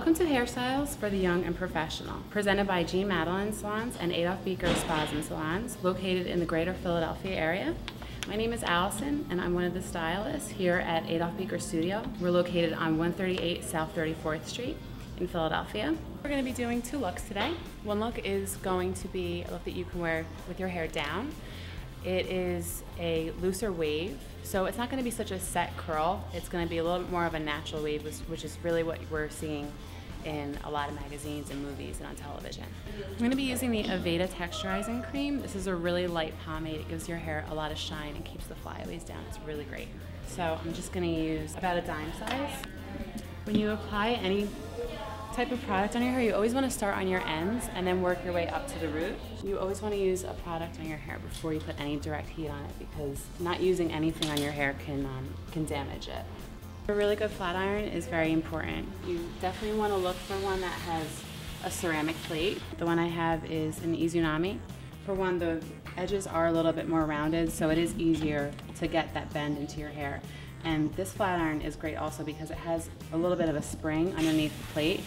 Welcome to Hairstyles for the Young and Professional, presented by Madeline Salons and Adolf Biecker Spas and Salons, located in the greater Philadelphia area. My name is Allison, and I'm one of the stylists here at Adolf Biecker Studio. We're located on 138 South 34th Street in Philadelphia. We're going to be doing two looks today. One look is going to be a look that you can wear with your hair down. It is a looser wave, so it's not going to be such a set curl. It's going to be a little bit more of a natural wave, which is really what we're seeing in a lot of magazines and movies and on television. I'm going to be using the Aveda Texturizing Cream. This is a really light pomade. It gives your hair a lot of shine and keeps the flyaways down. It's really great. So I'm just going to use about a dime size. When you apply any type of product on your hair, you always want to start on your ends and then work your way up to the root. You always want to use a product on your hair before you put any direct heat on it, because not using anything on your hair can damage it. A really good flat iron is very important. You definitely want to look for one that has a ceramic plate. The one I have is an Izunami. For one, the edges are a little bit more rounded, so it is easier to get that bend into your hair. And this flat iron is great also because it has a little bit of a spring underneath the plate,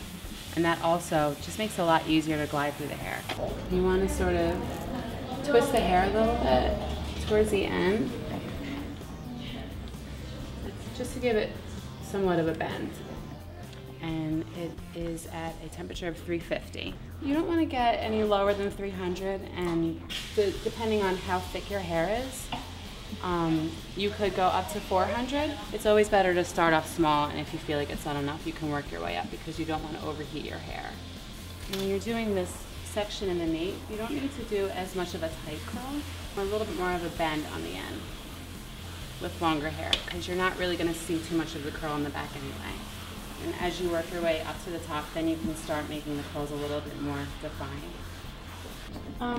and that also just makes it a lot easier to glide through the hair. You want to sort of twist the hair a little bit towards the end, just to give it somewhat of a bend. And it is at a temperature of 350. You don't want to get any lower than 300, and depending on how thick your hair is, you could go up to 400. It's always better to start off small, and if you feel like it's not enough, you can work your way up because you don't want to overheat your hair. And when you're doing this section in the nape, you don't need to do as much of a tight curl, or a little bit more of a bend on the end with longer hair, because you're not really going to see too much of the curl in the back anyway. And as you work your way up to the top, then you can start making the curls a little bit more defined.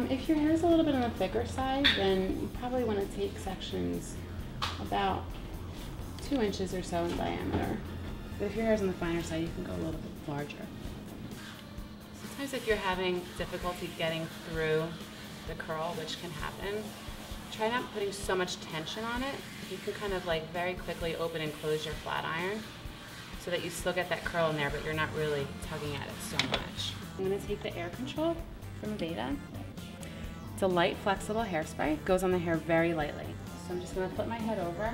If your hair is a little bit on the thicker side, then you probably want to take sections about 2 inches or so in diameter. But if your hair is on the finer side, you can go a little bit larger. Sometimes if you're having difficulty getting through the curl, which can happen, try not putting so much tension on it. You can kind of like very quickly open and close your flat iron so that you still get that curl in there, but you're not really tugging at it so much. I'm going to take the Air Control from Aveda. It's a light, flexible hairspray. It goes on the hair very lightly. So I'm just going to flip my head over.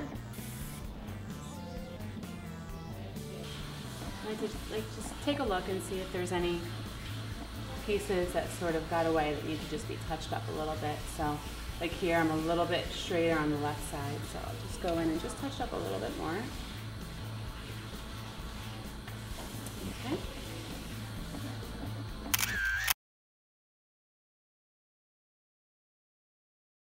And just take a look and see if there's any pieces that sort of got away that need to just be touched up a little bit. So like here, I'm a little bit straighter on the left side, so I'll just go in and just touch up a little bit more. Okay.